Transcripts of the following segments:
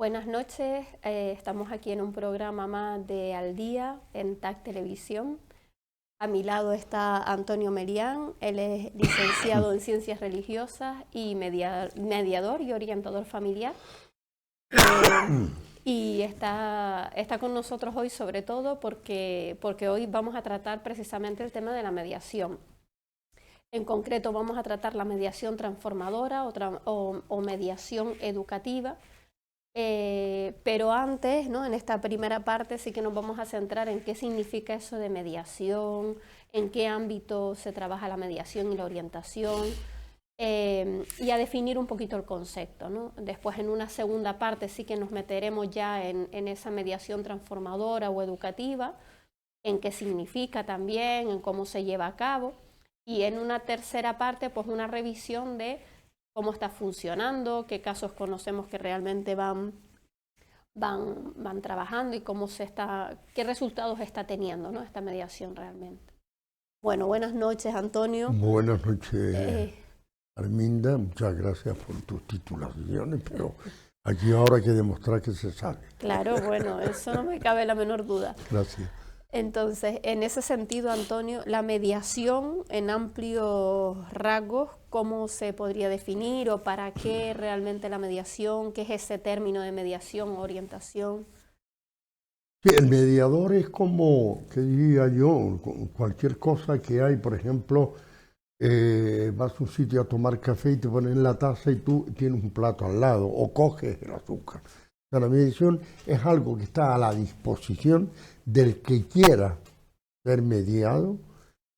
Buenas noches, estamos aquí en un programa más de Al Día en TAC Televisión. A mi lado está Antonio Merián, él es licenciado en Ciencias Religiosas y mediador y orientador familiar. Y está con nosotros hoy sobre todo porque hoy vamos a tratar precisamente el tema de la mediación. En concreto vamos a tratar la mediación transformadora o mediación educativa. Pero antes, ¿no? En esta primera parte sí que nos vamos a centrar en qué significa eso de mediación, en qué ámbito se trabaja la mediación y la orientación, y a definir un poquito el concepto, ¿no? Después en una segunda parte sí que nos meteremos ya en esa mediación transformadora o educativa, en qué significa también, en cómo se lleva a cabo, y en una tercera parte pues una revisión de cómo está funcionando, qué casos conocemos que realmente van trabajando y qué resultados está teniendo, ¿no? Esta mediación realmente. Bueno, buenas noches, Antonio. Buenas noches, Arminda. Muchas gracias por tus titulaciones, pero aquí ahora hay que demostrar que se sabe. Claro, bueno, eso no me cabe la menor duda. Gracias. Entonces, en ese sentido, Antonio, la mediación en amplios rasgos, ¿cómo se podría definir o para qué realmente la mediación? ¿Qué es ese término de mediación o orientación? Sí, el mediador es como, que diría yo, cualquier cosa que hay, por ejemplo, vas a un sitio a tomar café y te ponen la taza y tú tienes un plato al lado o coges el azúcar. O sea, la mediación es algo que está a la disposición del que quiera ser mediado,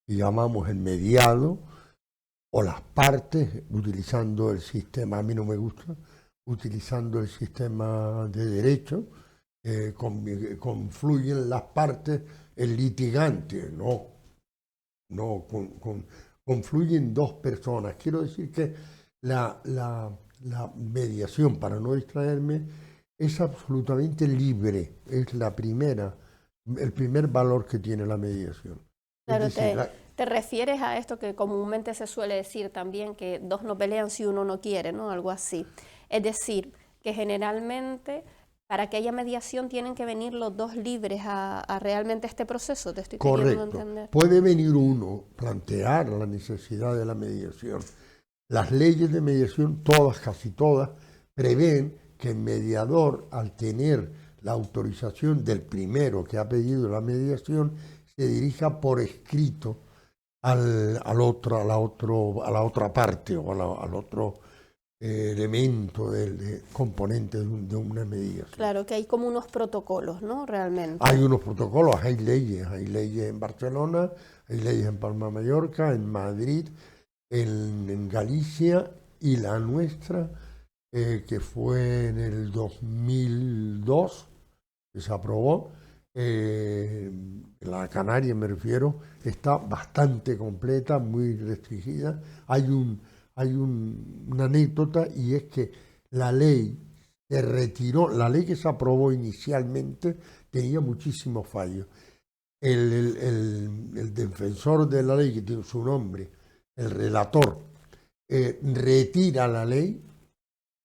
y llamamos el mediado, o las partes, utilizando el sistema, a mí no me gusta, utilizando el sistema de derecho, confluyen las partes, el litigante, confluyen dos personas. Quiero decir que la mediación, para no distraerme, es absolutamente libre, es el primer valor que tiene la mediación. Claro, Es decir, te refieres a esto que comúnmente se suele decir también, que dos no pelean si uno no quiere, ¿no? Algo así. Es decir, que generalmente para que haya mediación tienen que venir los dos libres a realmente este proceso, te estoy queriendo correcto. entender. Puede venir uno, plantear la necesidad de la mediación. Las leyes de mediación, todas, casi todas, prevén que el mediador, al tener la autorización del primero que ha pedido la mediación, se dirija por escrito a la otra parte o al otro elemento del componente de una mediación. Claro, que hay como unos protocolos, ¿no? Realmente. Hay unos protocolos, hay leyes en Barcelona, hay leyes en Palma de Mallorca, en Madrid, en Galicia, y la nuestra, que fue en el 2002, que se aprobó, la Canaria me refiero, está bastante completa, muy restringida. Hay una anécdota, y es que la ley se retiró, la ley que se aprobó inicialmente tenía muchísimos fallos. El defensor de la ley, que tiene su nombre, el relator, retira la ley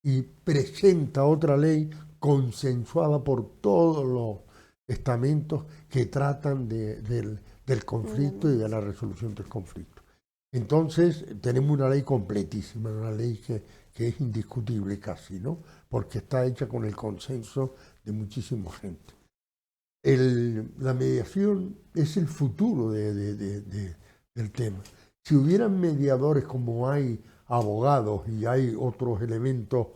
y presenta otra ley consensuada por todos los estamentos que tratan del conflicto y de la resolución del conflicto. Entonces tenemos una ley completísima, una ley que es indiscutible casi, ¿no? Porque está hecha con el consenso de muchísima gente. La mediación es el futuro del tema. Si hubieran mediadores como hay abogados y hay otros elementos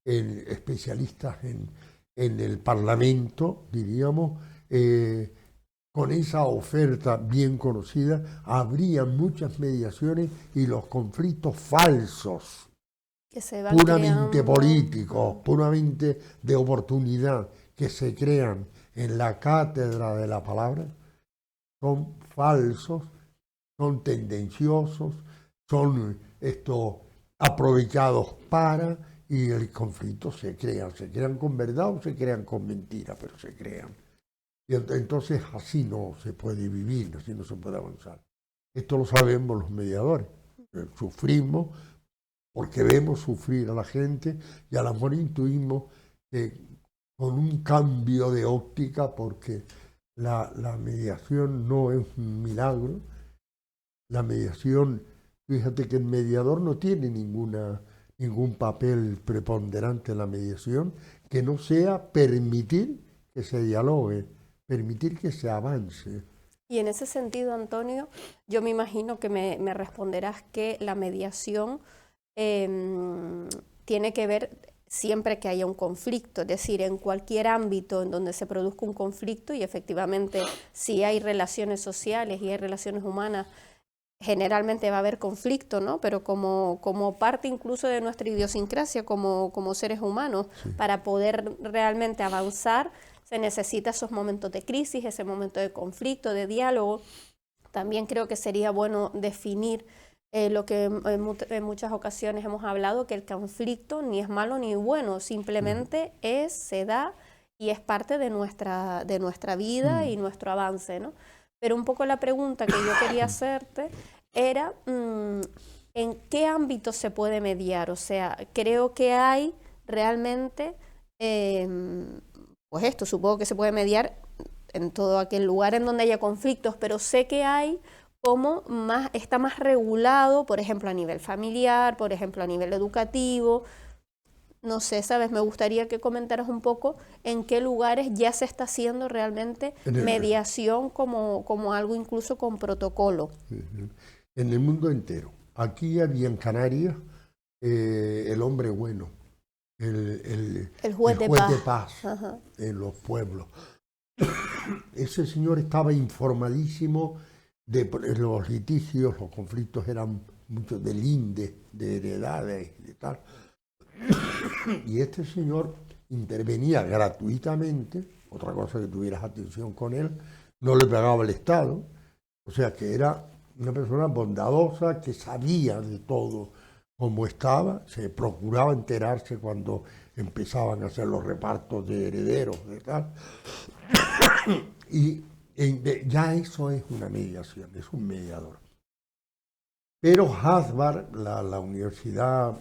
especialistas en el Parlamento, diríamos, con esa oferta bien conocida, habría muchas mediaciones y los conflictos falsos, Que se van puramente creando. políticos, puramente de oportunidad, que se crean en la cátedra de la palabra, son falsos, son tendenciosos, son aprovechados y el conflicto se crean con verdad o se crean con mentira, pero se crean. Y entonces así no se puede vivir, así no se puede avanzar. Esto lo sabemos los mediadores, sufrimos porque vemos sufrir a la gente y a lo mejor intuimos que con un cambio de óptica, porque la mediación no es un milagro. La mediación, fíjate que el mediador no tiene ningún papel preponderante en la mediación que no sea permitir que se dialogue, permitir que se avance. Y en ese sentido, Antonio, yo me imagino que me responderás que la mediación tiene que ver siempre que haya un conflicto, es decir, en cualquier ámbito en donde se produzca un conflicto, y efectivamente si hay relaciones sociales y hay relaciones humanas, generalmente va a haber conflicto, ¿no? Pero como parte incluso de nuestra idiosincrasia como seres humanos, Sí. para poder realmente avanzar, se necesita esos momentos de crisis, ese momento de conflicto, de diálogo. También creo que sería bueno definir lo que en muchas ocasiones hemos hablado, que el conflicto ni es malo ni bueno, simplemente se da y es parte de nuestra vida y nuestro avance, ¿no? Pero un poco la pregunta que yo quería hacerte era, ¿en qué ámbito se puede mediar? O sea, creo que hay realmente, pues esto, supongo que se puede mediar en todo aquel lugar en donde haya conflictos, pero sé que hay como está más regulado, por ejemplo, a nivel familiar, por ejemplo, a nivel educativo. No sé, ¿sabes? Me gustaría que comentaras un poco en qué lugares ya se está haciendo realmente mediación como algo incluso con protocolo. En el mundo entero. Aquí había en Canarias el hombre bueno, El juez de paz Ajá. en los pueblos. Ese señor estaba informadísimo de los litigios, los conflictos eran muchos de lindes, de heredades, de tal. Y este señor intervenía gratuitamente, otra cosa que tuvieras atención con él, no le pagaba el Estado, o sea que era una persona bondadosa que sabía de todo cómo estaba, se procuraba enterarse cuando empezaban a hacer los repartos de herederos, de tal. Y ya eso es una mediación, es un mediador. Pero Harvard, la universidad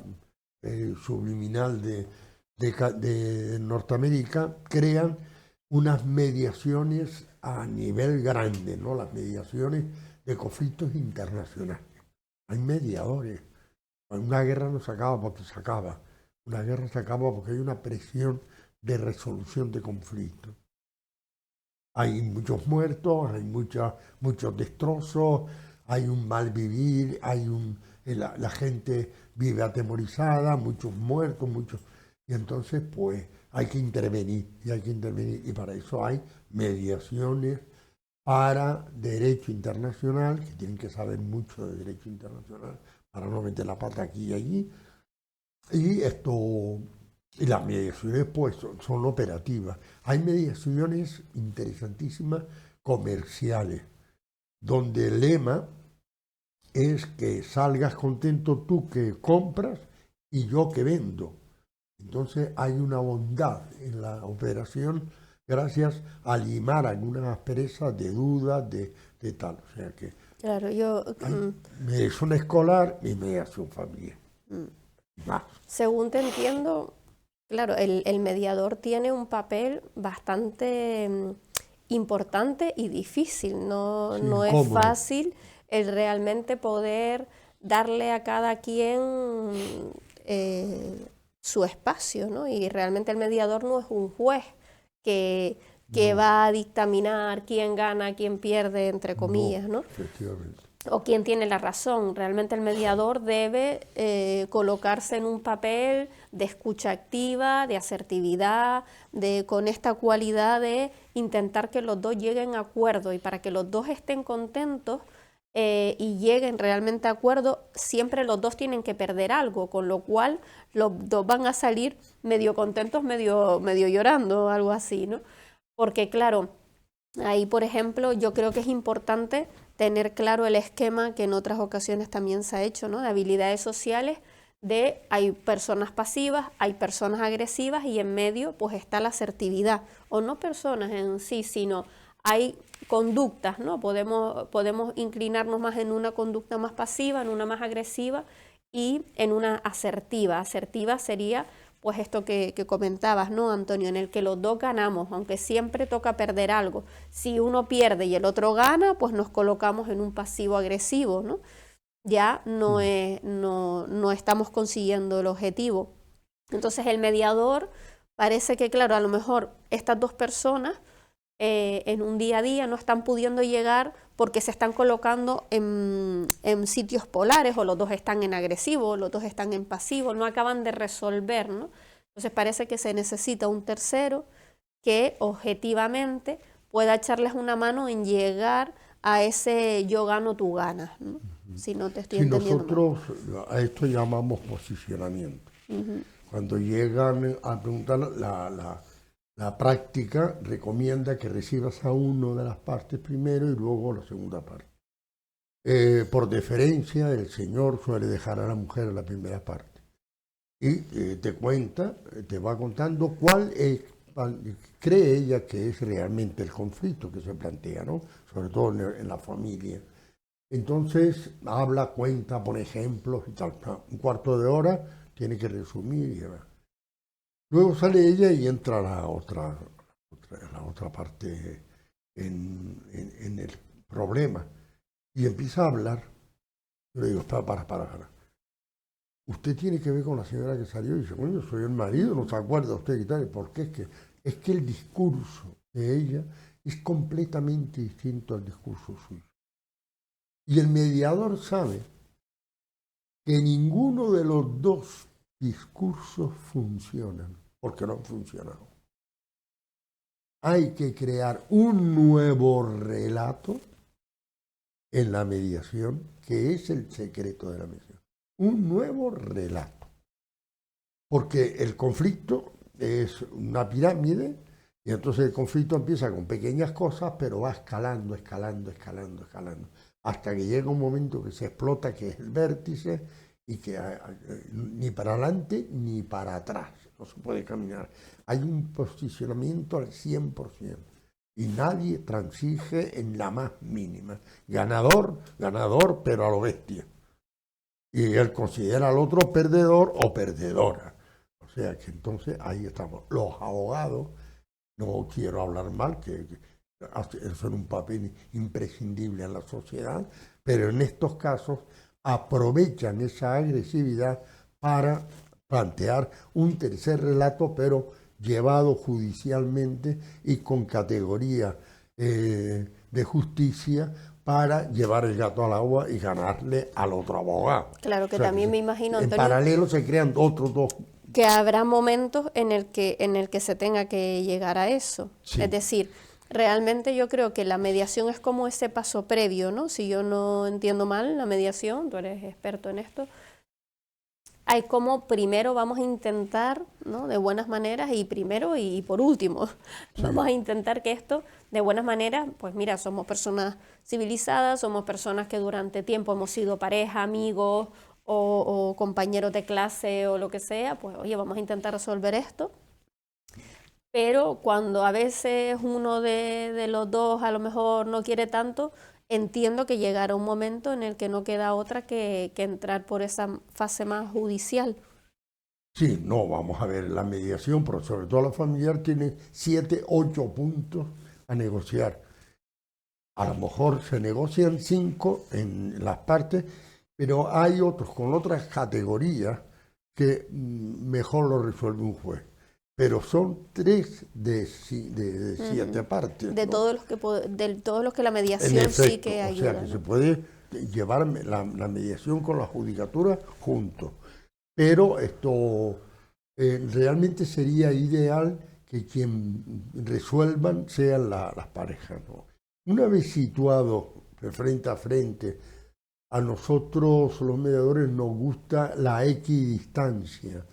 subliminal de Norteamérica, crean unas mediaciones a nivel grande, ¿no? Las mediaciones de conflictos internacionales. Hay mediadores. Una guerra no se acaba porque se acaba. Una guerra se acaba porque hay una presión de resolución de conflictos. Hay muchos muertos, hay muchos destrozos, hay un mal vivir, la gente vive atemorizada, muchos muertos, y entonces pues hay que intervenir, y para eso hay mediaciones para derecho internacional, que tienen que saber mucho de derecho internacional para no meter la pata aquí y allí, y las mediaciones pues son operativas. Hay mediaciones interesantísimas comerciales, donde el lema es que salgas contento tú que compras y yo que vendo. Entonces hay una bondad en la operación gracias a limar algunas asperezas de dudas, de tal. O sea que Claro, hay mediación escolar y mediación familiar. Más. según te entiendo, claro, el mediador tiene un papel bastante importante y difícil. No, Sí, no es incómodo. fácil el realmente poder darle a cada quien su espacio, ¿no? Y realmente el mediador no es un juez que No, va a dictaminar quién gana, quién pierde, entre comillas, ¿no? efectivamente. O quién tiene la razón. Realmente el mediador debe colocarse en un papel de escucha activa, de asertividad, con esta cualidad de intentar que los dos lleguen a acuerdo, y para que los dos estén contentos y lleguen realmente a acuerdo, siempre los dos tienen que perder algo, con lo cual los dos van a salir medio contentos, medio llorando, algo así, ¿no? Porque claro, ahí, por ejemplo, yo creo que es importante tener claro el esquema que en otras ocasiones también se ha hecho, ¿no? De habilidades sociales, hay personas pasivas, hay personas agresivas, y en medio pues está la asertividad, o no personas en sí, sino hay conductas, ¿no? Podemos inclinarnos más en una conducta más pasiva, en una más agresiva y en una asertiva. Asertiva sería pues esto que comentabas, ¿no, Antonio? En el que los dos ganamos, aunque siempre toca perder algo. Si uno pierde y el otro gana, pues nos colocamos en un pasivo agresivo, ¿no? Ya no estamos consiguiendo el objetivo. Entonces el mediador parece que, claro, a lo mejor estas dos personas en un día a día no están pudiendo llegar porque se están colocando en sitios polares, o los dos están en agresivo, los dos están en pasivo, no acaban de resolver, ¿no? Entonces parece que se necesita un tercero que objetivamente pueda echarles una mano en llegar a ese yo gano, tú ganas, ¿no? Si no te estoy entendiendo nosotros a esto llamamos posicionamiento. Cuando llegan a preguntar, la práctica recomienda que recibas a uno de las partes primero y luego la segunda parte. Por deferencia, el Señor suele dejar a la mujer en la primera parte. Y te va contando cuál cree ella que es realmente el conflicto que se plantea, ¿no? Sobre todo en la familia. Entonces habla, cuenta, pone ejemplos y tal. Un cuarto de hora tiene que resumir y demás. Luego sale ella y entra la otra parte en el problema. Y empieza a hablar. Yo le digo, para. Usted tiene que ver con la señora que salió y dice, bueno, yo soy el marido, no se acuerda usted y tal. ¿Por qué? Es que el discurso de ella es completamente distinto al discurso suyo. Y el mediador sabe que ninguno de los dos discursos funcionan, porque no han funcionado. Hay que crear un nuevo relato en la mediación, que es el secreto de la mediación. Un nuevo relato. Porque el conflicto es una pirámide, y entonces el conflicto empieza con pequeñas cosas, pero va escalando, hasta que llega un momento que se explota, que es el vértice, y que ni para adelante ni para atrás, no se puede caminar. Hay un posicionamiento al 100%, y nadie transige en la más mínima. Ganador, pero a lo bestia. Y él considera al otro perdedor o perdedora. O sea que entonces ahí estamos. Los abogados, no quiero hablar mal, que son un papel imprescindible en la sociedad, pero en estos casos aprovechan esa agresividad para plantear un tercer relato, pero llevado judicialmente y con categoría de justicia, para llevar el gato al agua y ganarle al otro abogado. Claro, que también me imagino, en Antonio, paralelo se crean otros dos. Que habrá momentos en el que se tenga que llegar a eso. Sí. Es decir, realmente yo creo que la mediación es como ese paso previo, ¿no? Si yo no entiendo mal la mediación, tú eres experto en esto, hay como primero vamos a intentar, ¿no? De buenas maneras, y primero y por último, sí, vamos a intentar que esto, de buenas maneras, pues mira, somos personas civilizadas, somos personas que durante tiempo hemos sido pareja, amigos o compañeros de clase o lo que sea, pues oye, vamos a intentar resolver esto. Pero cuando a veces uno de los dos a lo mejor no quiere tanto, entiendo que llegará un momento en el que no queda otra que entrar por esa fase más judicial. Sí, no, vamos a ver, la mediación, pero sobre todo la familiar, tiene 7, 8 puntos a negociar. A lo mejor se negocian 5 en las partes, pero hay otros con otras categorías que mejor lo resuelve un juez. Pero son 3 de 7 partes. De, ¿no? De todos los que la mediación efecto, sí que ayuda. O sea, que ¿no? Se puede llevar la mediación con la judicatura juntos. Pero esto realmente sería ideal que quien resuelvan sean las parejas, ¿no? Una vez situados frente a frente, a nosotros los mediadores nos gusta la equidistancia.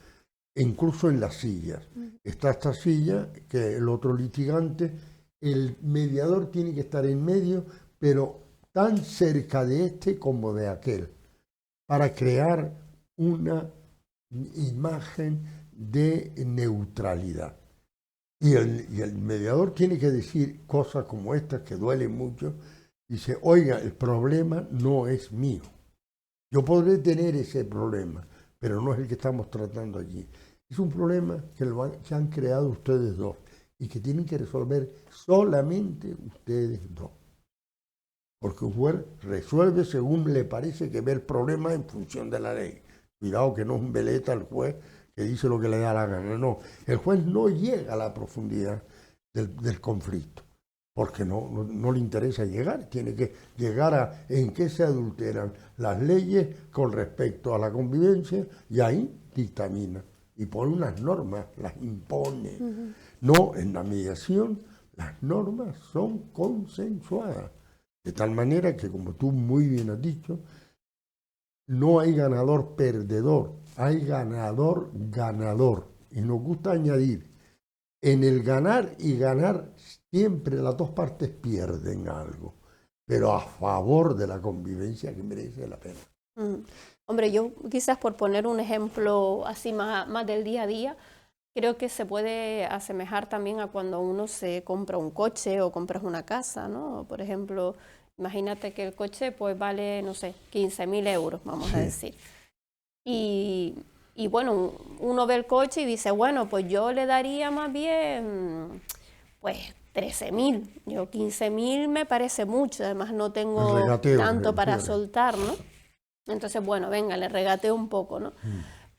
Incluso en las sillas. Está esta silla, que el otro litigante, el mediador tiene que estar en medio, pero tan cerca de este como de aquel, para crear una imagen de neutralidad. Y el mediador tiene que decir cosas como estas que duelen mucho. Dice, oiga, el problema no es mío. Yo podré tener ese problema, pero no es el que estamos tratando allí. Es un problema que han creado ustedes dos y que tienen que resolver solamente ustedes dos. Porque un juez resuelve según le parece que ve el problema en función de la ley. Cuidado que no es un veleta el juez que dice lo que le da la gana. No, el juez no llega a la profundidad del conflicto, porque no le interesa llegar. Tiene que llegar a en qué se adulteran las leyes con respecto a la convivencia y ahí dictamina. Y pone unas normas, las impone. No, en la mediación las normas son consensuadas. De tal manera que, como tú muy bien has dicho, no hay ganador-perdedor, hay ganador-ganador. Y nos gusta añadir, en el ganar y ganar siempre las dos partes pierden algo, pero a favor de la convivencia que merece la pena. Hombre, yo quizás por poner un ejemplo así más del día a día, creo que se puede asemejar también a cuando uno se compra un coche o compras una casa, ¿no? Por ejemplo, imagínate que el coche pues vale, no sé, 15.000 euros, vamos a decir. Y bueno, uno ve el coche y dice, bueno, pues yo le daría más bien, pues 13.000. Yo 15.000 me parece mucho, además no tengo tanto para soltar, ¿no? Entonces, bueno, venga, le regateo un poco, ¿no?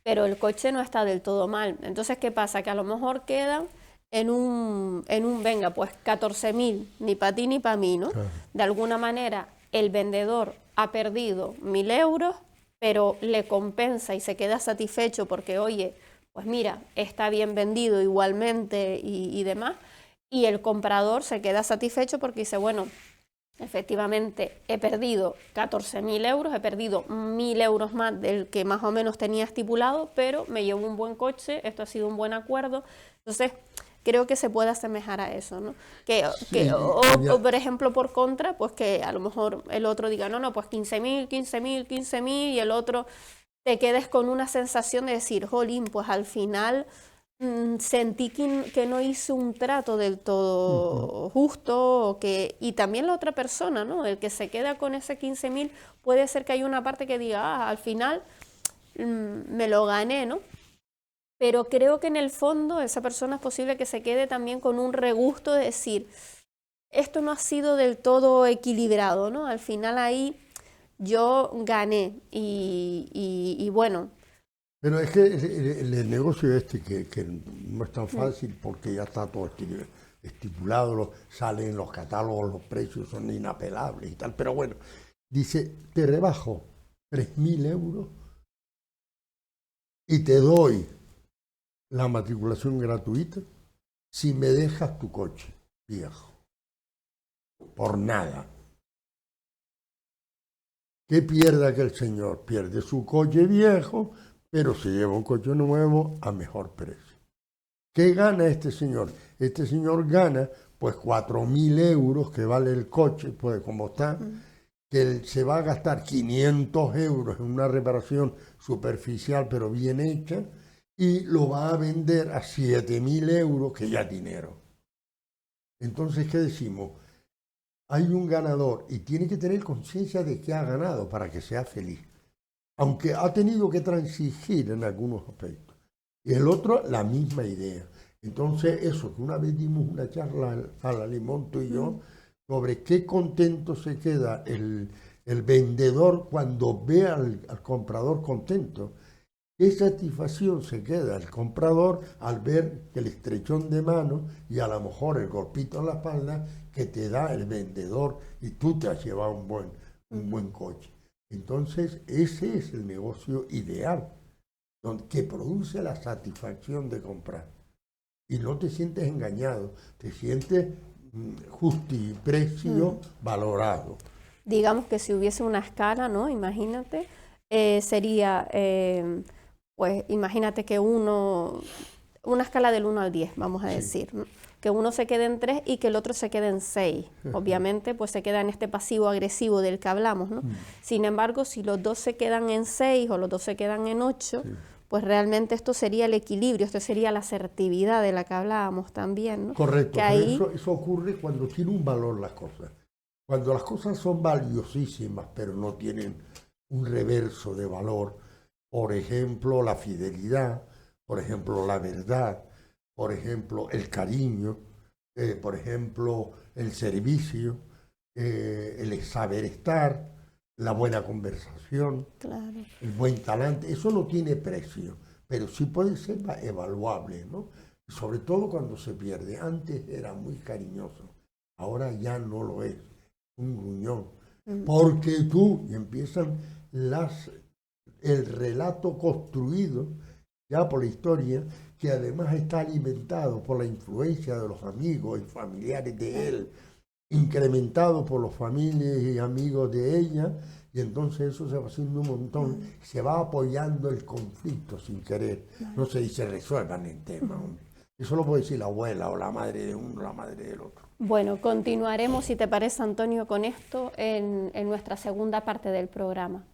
Pero el coche no está del todo mal. Entonces, ¿qué pasa? Que a lo mejor quedan en un venga, pues 14.000, ni para ti ni para mí, ¿no? Claro. De alguna manera, el vendedor ha perdido 1.000 euros, pero le compensa y se queda satisfecho porque, oye, pues mira, está bien vendido igualmente y demás. Y el comprador se queda satisfecho porque dice, bueno, efectivamente he perdido 14.000 euros, he perdido 1.000 euros más del que más o menos tenía estipulado, pero me llevo un buen coche, esto ha sido un buen acuerdo. Entonces, creo que se puede asemejar a eso, ¿no? O por ejemplo, por contra, pues que a lo mejor el otro diga, no, pues 15.000, 15.000, 15.000, y el otro te quedes con una sensación de decir, jolín, pues al final sentí que no hice un trato del todo justo, y también la otra persona, ¿no? El que se queda con ese 15.000, puede ser que haya una parte que diga, al final me lo gané, ¿no? Pero creo que en el fondo esa persona es posible que se quede también con un regusto de decir, esto no ha sido del todo equilibrado, ¿no? Al final ahí yo gané y bueno. Pero es que el negocio que no es tan fácil porque ya está todo estipulado, salen los catálogos, los precios son inapelables y tal. Pero bueno, dice, te rebajo 3.000 euros y te doy la matriculación gratuita si me dejas tu coche viejo. Por nada. ¿Qué pierde aquel señor? Pierde su coche viejo, pero se lleva un coche nuevo a mejor precio. ¿Qué gana este señor? Este señor gana pues 4.000 euros que vale el coche, pues como está, que él se va a gastar 500 euros en una reparación superficial pero bien hecha y lo va a vender a 7.000 euros, que ya es dinero. Entonces, ¿qué decimos? Hay un ganador y tiene que tener conciencia de que ha ganado para que sea feliz, aunque ha tenido que transigir en algunos aspectos. Y el otro, la misma idea. Entonces, eso, que una vez dimos una charla a la Limón, tú y yo, sobre qué contento se queda el vendedor cuando ve al comprador contento. ¿Qué satisfacción se queda el comprador al ver el estrechón de mano y a lo mejor el golpito en la espalda que te da el vendedor y tú te has llevado un buen coche? Entonces, ese es el negocio ideal, que produce la satisfacción de comprar. Y no te sientes engañado, te sientes justiprecio valorado. Digamos que si hubiese una escala, ¿no? Imagínate, sería, pues imagínate que una escala del 1 al 10, vamos a decir, ¿no? Que uno se quede en 3 y que el otro se quede en 6. Obviamente, pues se queda en este pasivo agresivo del que hablamos, ¿no? Sin embargo, si los dos se quedan en 6 o los dos se quedan en 8, pues realmente esto sería el equilibrio, esto sería la asertividad de la que hablábamos también, ¿no? Correcto, que ahí... eso ocurre cuando tiene un valor las cosas. Cuando las cosas son valiosísimas, pero no tienen un reverso de valor, por ejemplo, la fidelidad, por ejemplo, la verdad, por ejemplo, el cariño, por ejemplo, el servicio, el saber estar, la buena conversación, Claro. el buen talante. Eso no tiene precio, pero sí puede ser evaluable, ¿no? Sobre todo cuando se pierde. Antes era muy cariñoso, ahora ya no lo es, un gruñón. Porque tú, y empiezan el relato construido ya por la historia, que además está alimentado por la influencia de los amigos y familiares de él, incrementado por los familiares y amigos de ella, y entonces eso se va haciendo un montón, se va apoyando el conflicto sin querer. No se dice resuelvan el tema, hombre. Eso lo puede decir la abuela o la madre de uno, la madre del otro. Bueno, continuaremos, si te parece, Antonio, con esto en nuestra segunda parte del programa.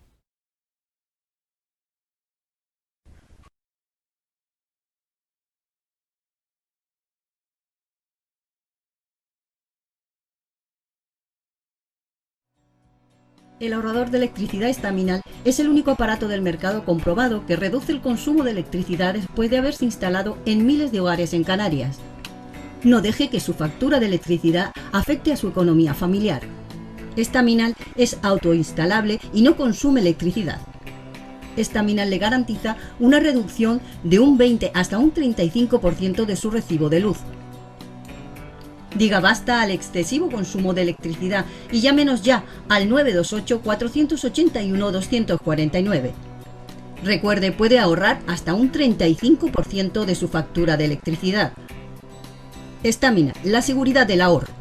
El ahorrador de electricidad estaminal es el único aparato del mercado comprobado que reduce el consumo de electricidad después de haberse instalado en miles de hogares en Canarias. No deje que su factura de electricidad afecte a su economía familiar. Estaminal es autoinstalable y no consume electricidad. Estaminal le garantiza una reducción de un 20 hasta un 35% de su recibo de luz. Diga basta al excesivo consumo de electricidad y llámenos ya al 928-481-249. Recuerde, puede ahorrar hasta un 35% de su factura de electricidad. Estamina, la seguridad del ahorro.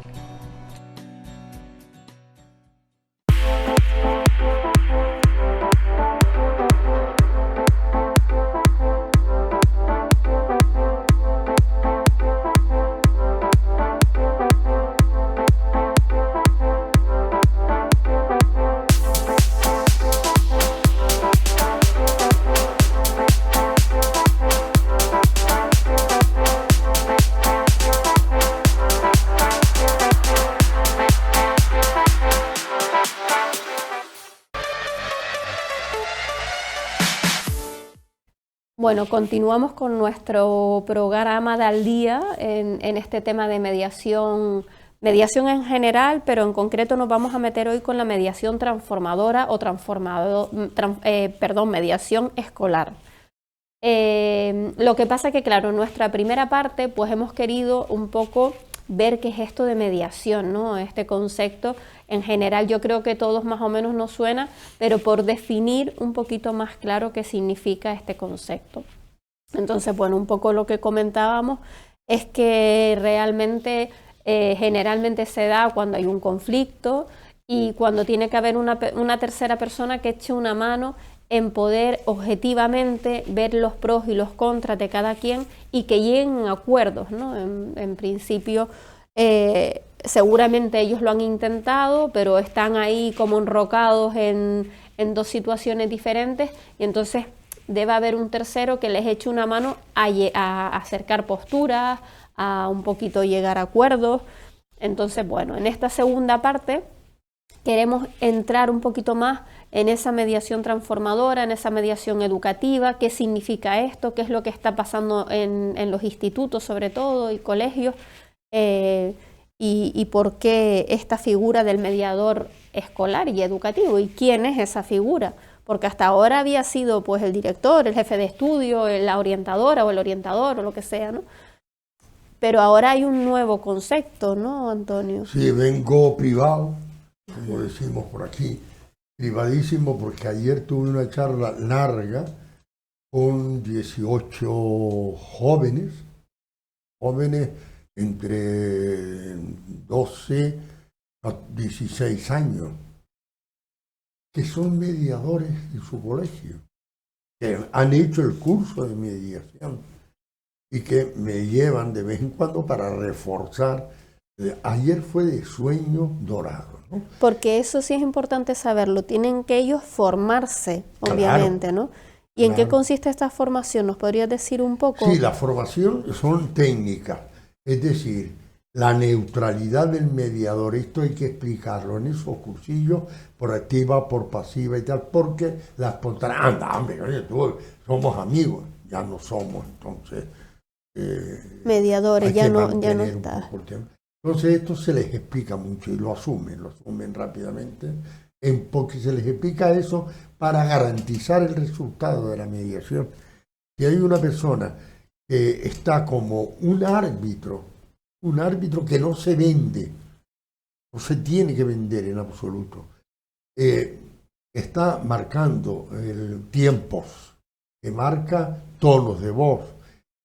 Bueno, continuamos con nuestro programa de Al Día en este tema de mediación en general, pero en concreto nos vamos a meter hoy con la mediación transformadora o mediación escolar. Lo que pasa que, claro, en nuestra primera parte pues hemos querido un poco ver qué es esto de mediación, ¿no? Este concepto en general yo creo que todos más o menos nos suena, pero por definir un poquito más claro qué significa este concepto. Entonces, bueno, un poco lo que comentábamos es que realmente generalmente se da cuando hay un conflicto y cuando tiene que haber una tercera persona que eche una mano en poder objetivamente ver los pros y los contras de cada quien y que lleguen a acuerdos, ¿no? En principio, seguramente ellos lo han intentado, pero están ahí como enrocados en dos situaciones diferentes y entonces debe haber un tercero que les eche una mano a acercar posturas, a un poquito llegar a acuerdos. Entonces, bueno, en esta segunda parte queremos entrar un poquito más en esa mediación transformadora, en esa mediación educativa, qué significa esto, qué es lo que está pasando en los institutos sobre todo y colegios, y por qué esta figura del mediador escolar y educativo y quién es esa figura, porque hasta ahora había sido pues el director, el jefe de estudio, la orientadora o el orientador o lo que sea, ¿no? Pero ahora hay un nuevo concepto, ¿no, Antonio? Sí, vengo privado, como decimos por aquí, privadísimo, porque ayer tuve una charla larga con 18 jóvenes entre 12 a 16 años, que son mediadores de su colegio, que han hecho el curso de mediación y que me llevan de vez en cuando para reforzar. Ayer fue de sueño dorado, ¿no? Porque eso sí es importante saberlo, tienen que ellos formarse, obviamente, Claro, ¿no? ¿Y en qué claro. consiste esta formación? ¿Nos podrías decir un poco? Sí, la formación son técnicas, es decir, la neutralidad del mediador, esto hay que explicarlo en esos cursillos, por activa, por pasiva y tal, porque la espontaneidad, anda, hombre, oye, tú, somos amigos, ya no somos, entonces mediadores, hay ya que no mantener un está. poco el tema. Entonces esto se les explica mucho y lo asumen rápidamente, porque se les explica eso para garantizar el resultado de la mediación. Si hay una persona que está como un árbitro que no se vende, no se tiene que vender en absoluto, está marcando tiempos, que marca tonos de voz,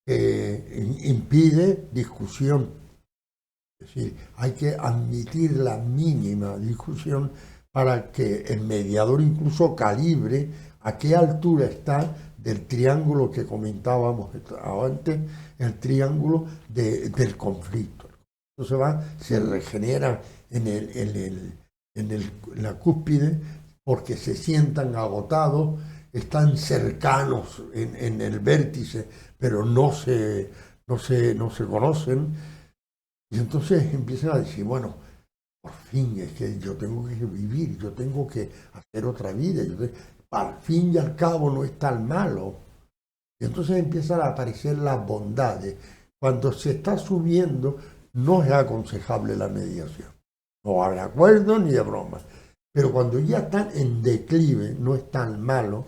impide discusión. Es decir, hay que admitir la mínima discusión para que el mediador incluso calibre a qué altura está del triángulo que comentábamos antes, el triángulo del conflicto. Entonces se regenera en la cúspide porque se sientan agotados, están cercanos en el vértice, pero no se conocen. Y entonces empiezan a decir, bueno, por fin es que yo tengo que vivir, yo tengo que hacer otra vida, al fin y al cabo no es tan malo. Y entonces empiezan a aparecer las bondades. Cuando se está subiendo, no es aconsejable la mediación. No habrá acuerdo ni de broma. Pero cuando ya están en declive, no es tan malo,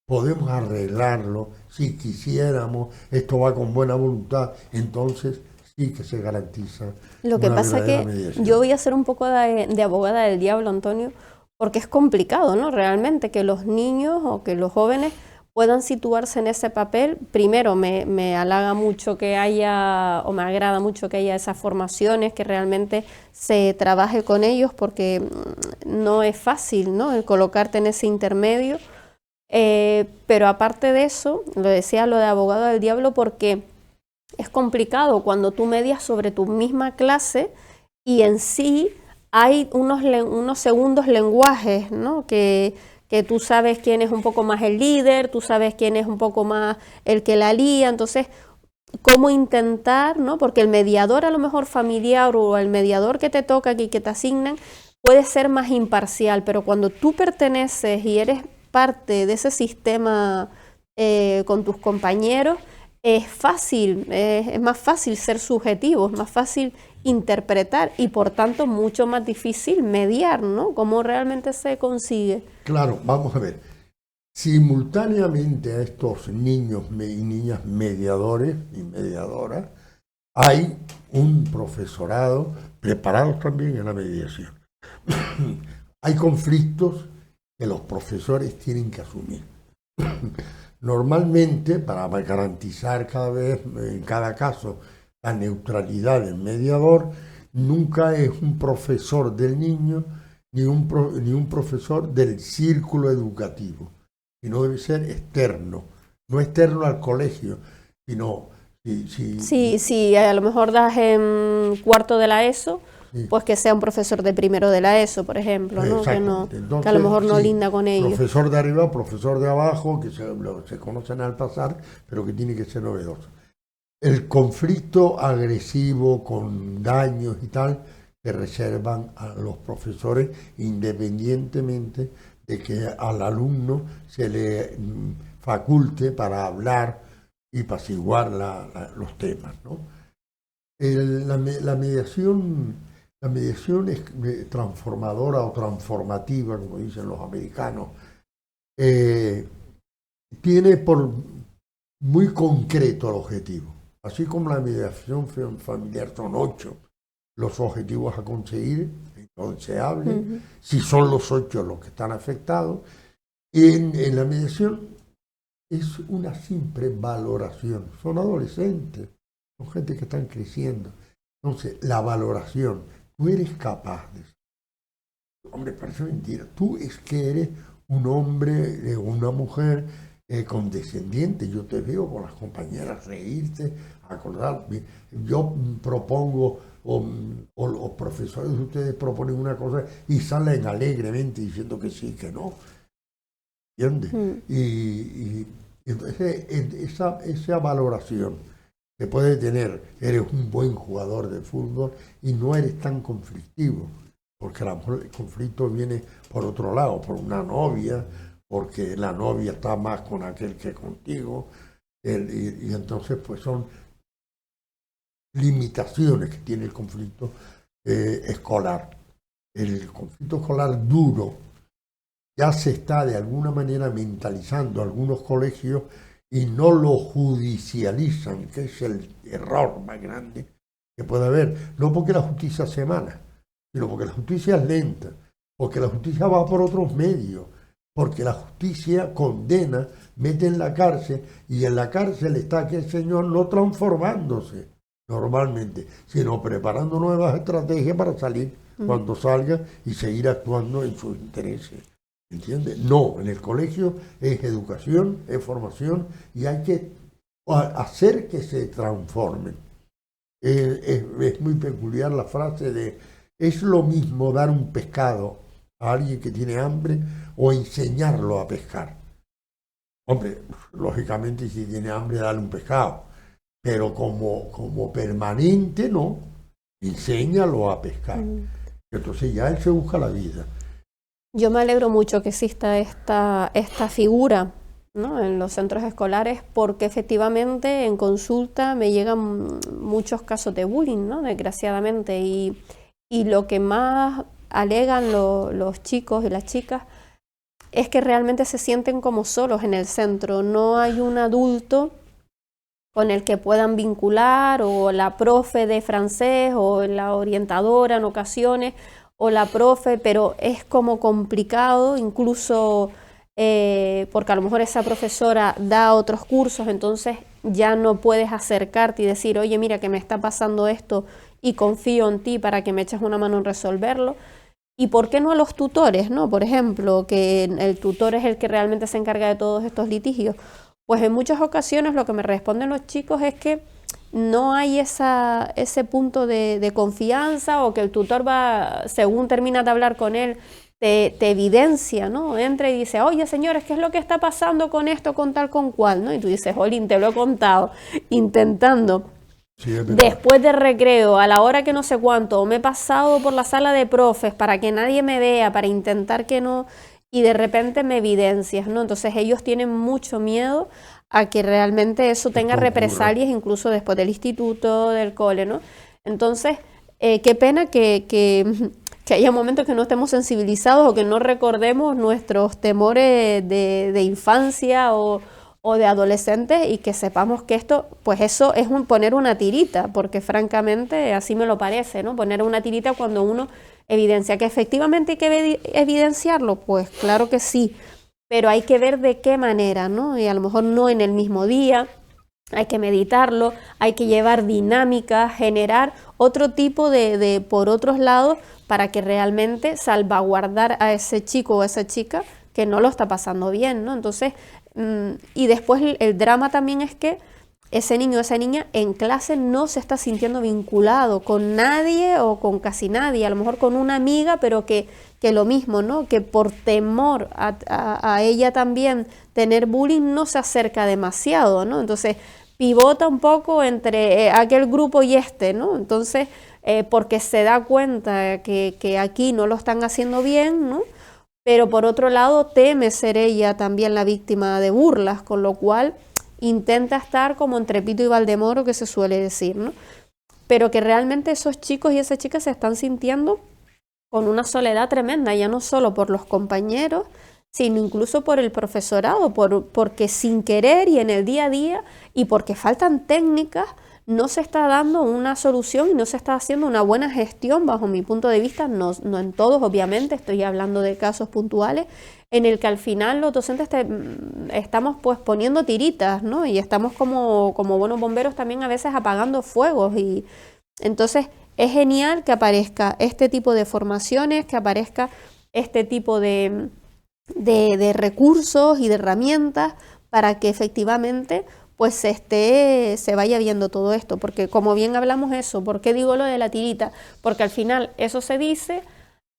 podemos arreglarlo si quisiéramos, esto va con buena voluntad, entonces sí que se garantiza. Lo que pasa es que mediación. yo voy a ser un poco de abogada del diablo, Antonio, porque es complicado, ¿no? Realmente que los niños o que los jóvenes puedan situarse en ese papel. Primero, me halaga mucho que haya, o me agrada mucho que haya esas formaciones, que realmente se trabaje con ellos, porque no es fácil, ¿no?, el colocarte en ese intermedio. Pero aparte de eso, lo decía lo de abogado del diablo, porque es complicado cuando tú medias sobre tu misma clase y en sí hay unos segundos lenguajes, ¿no?, que tú sabes quién es un poco más el líder, tú sabes quién es un poco más el que la lía. Entonces, ¿cómo intentar, ¿no? Porque el mediador a lo mejor familiar o el mediador que te toca aquí, que te asignan, puede ser más imparcial, pero cuando tú perteneces y eres parte de ese sistema con tus compañeros, es más fácil ser subjetivo, es más fácil interpretar y por tanto mucho más difícil mediar, ¿no? ¿Cómo realmente se consigue? Claro, vamos a ver. Simultáneamente a estos niños y niñas mediadores y mediadoras, hay un profesorado preparado también en la mediación. Hay conflictos que los profesores tienen que asumir. Normalmente, para garantizar cada vez, en cada caso, la neutralidad del mediador, nunca es un profesor del niño ni un profesor del círculo educativo, sino debe ser externo, no externo al colegio, sino... Si a lo mejor das en cuarto de la ESO, sí, pues que sea un profesor de primero de la ESO, por ejemplo, ¿no? Entonces, que a lo mejor no linda con ellos. Profesor de arriba, profesor de abajo, que se conocen al pasar, pero que tiene que ser novedoso. El conflicto agresivo con daños y tal, se reservan a los profesores independientemente de que al alumno se le faculte para hablar y apaciguar los temas, ¿no? La mediación es transformadora o transformativa, como dicen los americanos. Tiene por muy concreto el objetivo. Así como la mediación familiar son 8 los objetivos a conseguir, lo deseable, si son los 8 los que están afectados. En la mediación es una simple valoración. Son adolescentes, son gente que están creciendo. Entonces, la valoración, tú eres capaz de eso. Hombre, parece mentira. Tú es que eres un hombre o una mujer condescendiente. Yo te veo con las compañeras reírte, acordar. Yo propongo, o los profesores de ustedes proponen una cosa y salen alegremente diciendo que sí, que no. ¿Entiendes? Y entonces esa valoración que puede tener, eres un buen jugador de fútbol y no eres tan conflictivo, porque a lo mejor el conflicto viene por otro lado, por una novia, porque la novia está más con aquel que contigo, Y entonces pues son limitaciones que tiene el conflicto escolar. El conflicto escolar duro ya se está de alguna manera mentalizando algunos colegios y no lo judicializan, que es el error más grande que puede haber. No porque la justicia sea mala, sino porque la justicia es lenta, porque la justicia va por otros medios, porque la justicia condena, mete en la cárcel, y en la cárcel está aquel señor no transformándose normalmente, sino preparando nuevas estrategias para salir cuando salga y seguir actuando en sus intereses. ¿Entiendes? No, en el colegio es educación, es formación, y hay que hacer que se transformen. Es muy peculiar la frase de: es lo mismo dar un pescado a alguien que tiene hambre o enseñarlo a pescar. Hombre, lógicamente si tiene hambre dale un pescado, pero como permanente no, enséñalo a pescar. Entonces ya él se busca la vida. Yo me alegro mucho que exista esta figura, ¿no?, en los centros escolares, porque efectivamente en consulta me llegan muchos casos de bullying, ¿no?, desgraciadamente, y lo que más alegan los chicos y las chicas es que realmente se sienten como solos en el centro. No hay un adulto con el que puedan vincular, o la profe de francés, o la orientadora en ocasiones, o la profe, pero es como complicado, incluso porque a lo mejor esa profesora da otros cursos, entonces ya no puedes acercarte y decir: oye, mira que me está pasando esto y confío en ti para que me eches una mano en resolverlo. ¿Y por qué no a los tutores, no? Por ejemplo, que el tutor es el que realmente se encarga de todos estos litigios. Pues en muchas ocasiones lo que me responden los chicos es que no hay ese punto de confianza, o que el tutor va, según termina de hablar con él, te evidencia, ¿no? Entra y dice: oye, señores, ¿qué es lo que está pasando con esto, con tal, con cual, ¿no? Y tú dices: jolín, te lo he contado, intentando. Sí, después de recreo, a la hora que no sé cuánto, me he pasado por la sala de profes para que nadie me vea, para intentar que no, y de repente me evidencias, ¿no? Entonces ellos tienen mucho miedo a que realmente eso tenga represalias, incluso después del instituto, del cole, ¿no? Entonces, qué pena que haya momentos que no estemos sensibilizados, o que no recordemos nuestros temores de infancia o de adolescentes, y que sepamos que esto, pues eso es poner una tirita, porque francamente así me lo parece, ¿no? Poner una tirita cuando uno evidencia. ¿Que efectivamente hay que evidenciarlo? Pues claro que sí, pero hay que ver de qué manera, ¿no? Y a lo mejor no en el mismo día, hay que meditarlo, hay que llevar dinámicas, generar otro tipo de por otros lados, para que realmente salvaguardar a ese chico o a esa chica que no lo está pasando bien, ¿no? Entonces, y después el drama también es que ese niño o esa niña en clase no se está sintiendo vinculado con nadie, o con casi nadie, a lo mejor con una amiga, pero que lo mismo, ¿no? Que por temor a ella también tener bullying no se acerca demasiado, ¿no? Entonces pivota un poco entre aquel grupo y este, ¿no? Entonces, porque se da cuenta que aquí no lo están haciendo bien, ¿no? Pero por otro lado teme ser ella también la víctima de burlas, con lo cual intenta estar como entre Pito y Valdemoro, que se suele decir, ¿no? Pero que realmente esos chicos y esas chicas se están sintiendo con una soledad tremenda, ya no solo por los compañeros, sino incluso por el profesorado, porque sin querer y en el día a día, y porque faltan técnicas, no se está dando una solución y no se está haciendo una buena gestión, bajo mi punto de vista, no en todos, obviamente, estoy hablando de casos puntuales, en el que al final los docentes estamos pues poniendo tiritas, ¿no? Y estamos como buenos bomberos también a veces apagando fuegos, y entonces es genial que aparezca este tipo de formaciones, que aparezca este tipo de recursos y de herramientas, para que efectivamente pues se vaya viendo todo esto, porque como bien hablamos eso, ¿por qué digo lo de la tirita? Porque al final eso se dice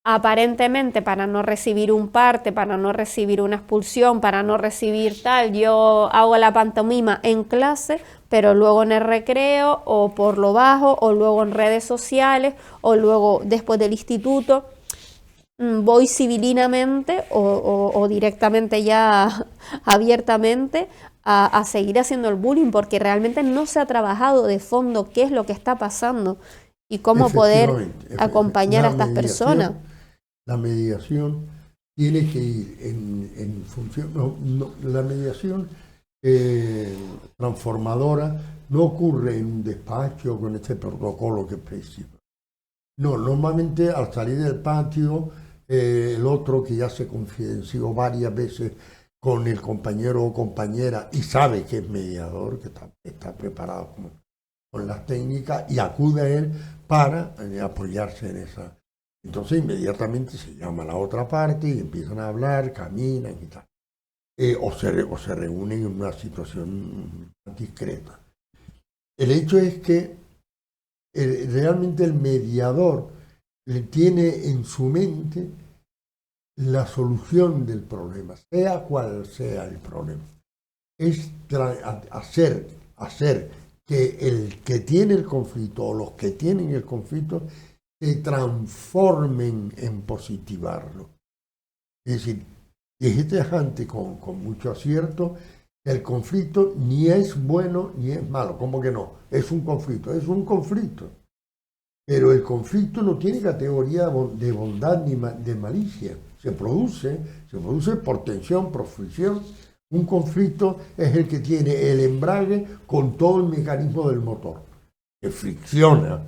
aparentemente para no recibir un parte, para no recibir una expulsión, para no recibir tal. Yo hago la pantomima en clase, pero luego en el recreo, o por lo bajo, o luego en redes sociales, o luego después del instituto, voy civilinamente o directamente ya abiertamente a seguir haciendo el bullying, porque realmente no se ha trabajado de fondo qué es lo que está pasando y cómo poder acompañar a estas personas. La mediación tiene que ir en función, la mediación transformadora no ocurre en un despacho con este protocolo que prescribe. No, normalmente al salir del patio, el otro que ya se confidenció varias veces con el compañero o compañera y sabe que es mediador, que está preparado con las técnicas, y acude a él para apoyarse en esa. Entonces inmediatamente se llama a la otra parte y empiezan a hablar, caminan y tal. O se reúnen en una situación discreta. El hecho es que realmente el mediador tiene en su mente la solución del problema, sea cual sea el problema. Es hacer que el que tiene el conflicto o los que tienen el conflicto se transformen en positivarlo. Es decir, dijiste antes con mucho acierto, el conflicto ni es bueno ni es malo. ¿Cómo que no? Es un conflicto, es un conflicto. Pero el conflicto no tiene categoría de bondad ni de malicia. Se produce por tensión, por fricción. Un conflicto es el que tiene el embrague con todo el mecanismo del motor, que fricciona,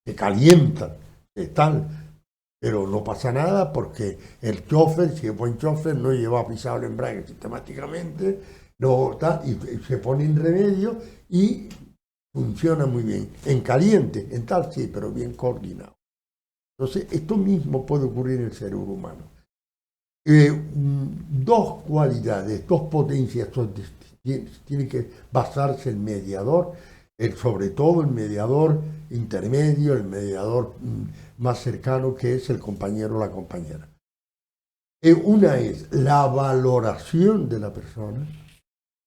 que calienta, que tal. Pero no pasa nada porque el chofer, si es buen chofer, no lleva pisado el embrague sistemáticamente, no, y se pone en remedio y funciona muy bien. En caliente, en tal sí, pero bien coordinado. Entonces, esto mismo puede ocurrir en el cerebro humano. Dos cualidades, dos potencias tiene que basarse el mediador, sobre todo el mediador intermedio, el mediador más cercano, que es el compañero o la compañera. Una es la valoración de la persona,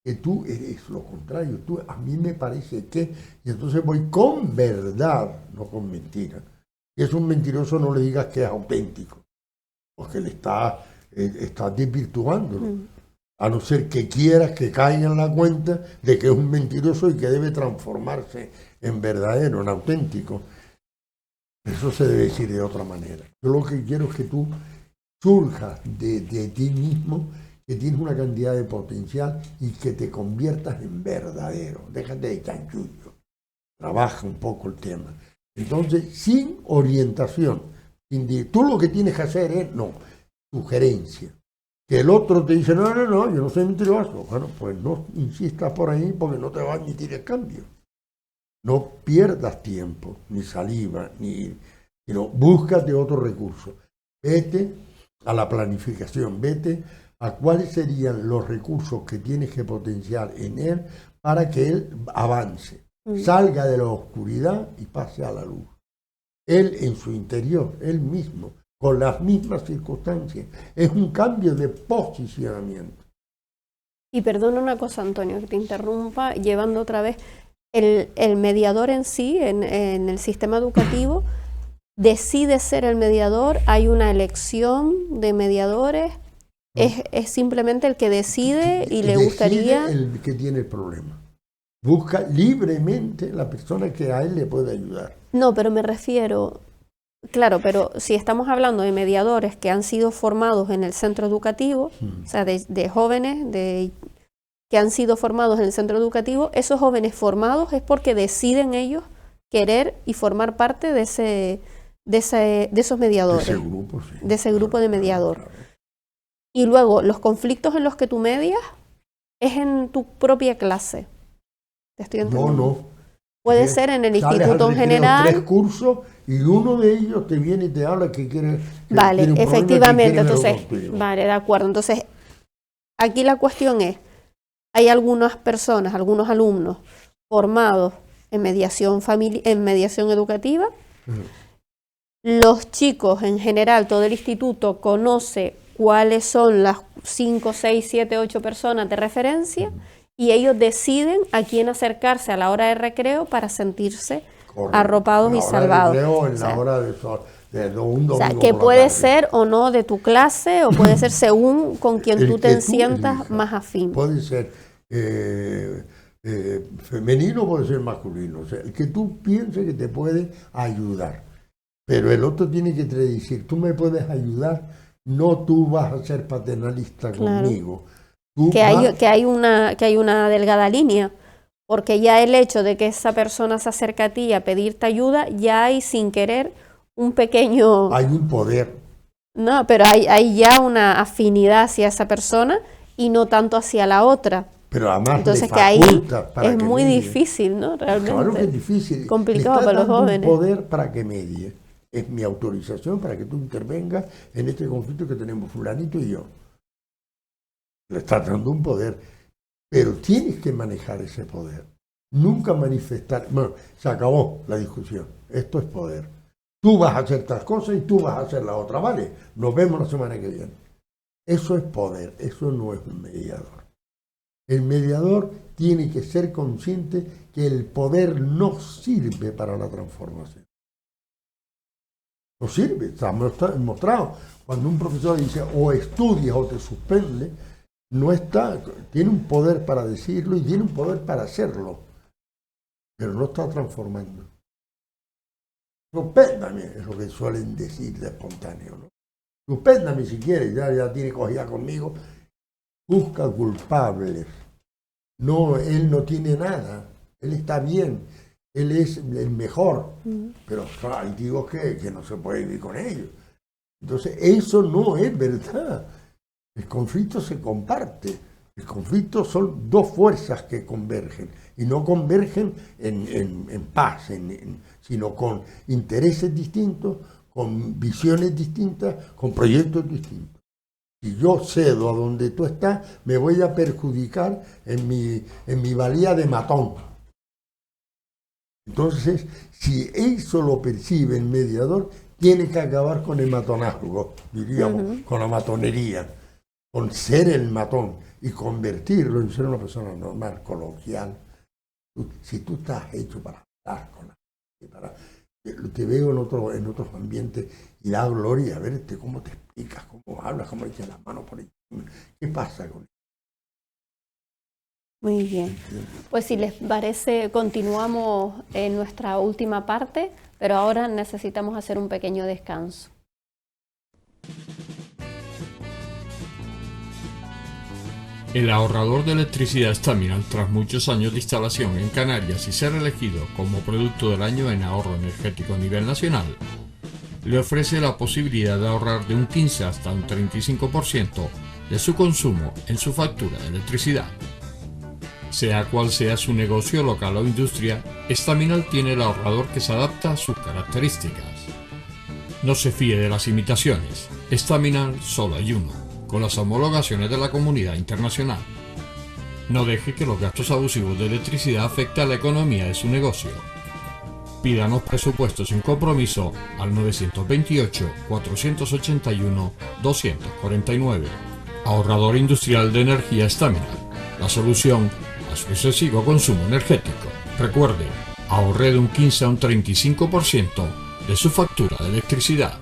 que tú eres lo contrario, a mí me parece que, y entonces voy con verdad, no con mentira. Si es un mentiroso, no le digas que es auténtico, porque le está desvirtuándolo, a no ser que quieras que caiga en la cuenta de que es un mentiroso y que debe transformarse en verdadero, en auténtico. Eso se debe decir de otra manera. Yo lo que quiero es que tú surjas de ti mismo, que tienes una cantidad de potencial y que te conviertas en verdadero. Déjate de chanchullo. Trabaja un poco el tema. Entonces, sin orientación, tú lo que tienes que hacer es, sugerencia. Que el otro te dice, no, yo no soy mentiroso. Bueno, pues no insistas por ahí porque no te va a admitir el cambio. No pierdas tiempo, ni saliva, sino búscate otro recurso. Vete a la planificación, vete a cuáles serían los recursos que tienes que potenciar en él para que él avance, salga de la oscuridad y pase a la luz. Él en su interior, él mismo, con las mismas circunstancias. Es un cambio de posicionamiento. Y perdona una cosa, Antonio, que te interrumpa, llevando otra vez, el mediador en sí, en el sistema educativo, decide ser el mediador, hay una elección de mediadores, es simplemente el que decide y le gustaría... El que tiene el problema. Busca libremente la persona que a él le puede ayudar. No, pero me refiero... Claro, pero si estamos hablando de mediadores que han sido formados en el centro educativo, o sea, de jóvenes que han sido formados en el centro educativo, esos jóvenes formados es porque deciden ellos querer y formar parte de esos mediadores, de ese grupo de mediador. Claro. Y luego, los conflictos en los que tú medias es en tu propia clase. ¿Te estoy entendiendo? No. Puede ser en el instituto en general. 3 cursos y uno de ellos te viene y te habla que quiere... Vale, efectivamente, entonces, vale, de acuerdo. Entonces, aquí la cuestión es, hay algunas personas, algunos alumnos formados en mediación educativa. Los chicos en general, todo el instituto conoce cuáles son las 5, 6, 7, 8 personas de referencia. Y ellos deciden a quién acercarse a la hora de recreo para sentirse arropados y salvados. En la hora de un domingo, o sea, que puede ser o no de tu clase, o puede ser según con quien tú te sientas más afín. Puede ser femenino, puede ser masculino, o sea, el que tú pienses que te puede ayudar. Pero el otro tiene que te decir, tú me puedes ayudar, no tú vas a ser paternalista conmigo. Tú que hay una delgada línea, porque ya el hecho de que esa persona se acerque a ti a pedirte ayuda, ya hay sin querer un pequeño... Hay un poder. No, pero hay ya una afinidad hacia esa persona y no tanto hacia la otra. Pero además entonces que ahí es muy difícil, ¿no? Realmente. Claro que es difícil. Complicado para los jóvenes. Un poder para que medie. Es mi autorización para que tú intervengas en este conflicto que tenemos fulanito y yo. Le estás dando un poder. Pero tienes que manejar ese poder. Nunca manifestar. Bueno, se acabó la discusión. Esto es poder. Tú vas a hacer tal cosa y tú vas a hacer la otra. Vale, nos vemos la semana que viene. Eso es poder. Eso no es un mediador. El mediador tiene que ser consciente que el poder no sirve para la transformación. No sirve, está mostrado. Cuando un profesor dice o estudias o te suspende, no está, tiene un poder para decirlo y tiene un poder para hacerlo, pero no está transformando. Suspéndame, es lo que suelen decir de espontáneo, ¿no? Suspéndame si quieres, ya tiene cogida conmigo. Busca culpables. No, él no tiene nada, él está bien, él es el mejor, pero hay tíos que no se puede vivir con ellos. Entonces, eso no es verdad. El conflicto se comparte. El conflicto son dos fuerzas que convergen, y no convergen en paz, sino con intereses distintos, con visiones distintas, con proyectos distintos. Si yo cedo a donde tú estás, me voy a perjudicar en mi valía de matón. Entonces, si eso lo percibe el mediador, tiene que acabar con el matonazgo, diríamos, con la matonería, con ser el matón y convertirlo en ser una persona normal, coloquial. Si tú estás hecho para hablar con la gente, te veo en otros ambientes y da gloria a verte cómo te explicas, cómo hablas, cómo echas las manos por ahí. ¿Qué pasa con eso? Muy bien. Pues si les parece, continuamos en nuestra última parte, pero ahora necesitamos hacer un pequeño descanso. El ahorrador de electricidad Staminal, tras muchos años de instalación en Canarias y ser elegido como producto del año en ahorro energético a nivel nacional, le ofrece la posibilidad de ahorrar de un 15 hasta un 35% de su consumo en su factura de electricidad. Sea cual sea su negocio local o industria, Staminal tiene el ahorrador que se adapta a sus características. No se fíe de las imitaciones, Staminal solo hay uno, con las homologaciones de la comunidad internacional. No deje que los gastos abusivos de electricidad afecten a la economía de su negocio. Pídanos presupuesto sin compromiso al 928-481-249. Ahorrador industrial de energía Staminal, la solución a su excesivo consumo energético. Recuerde, ahorre de un 15 a un 35% de su factura de electricidad.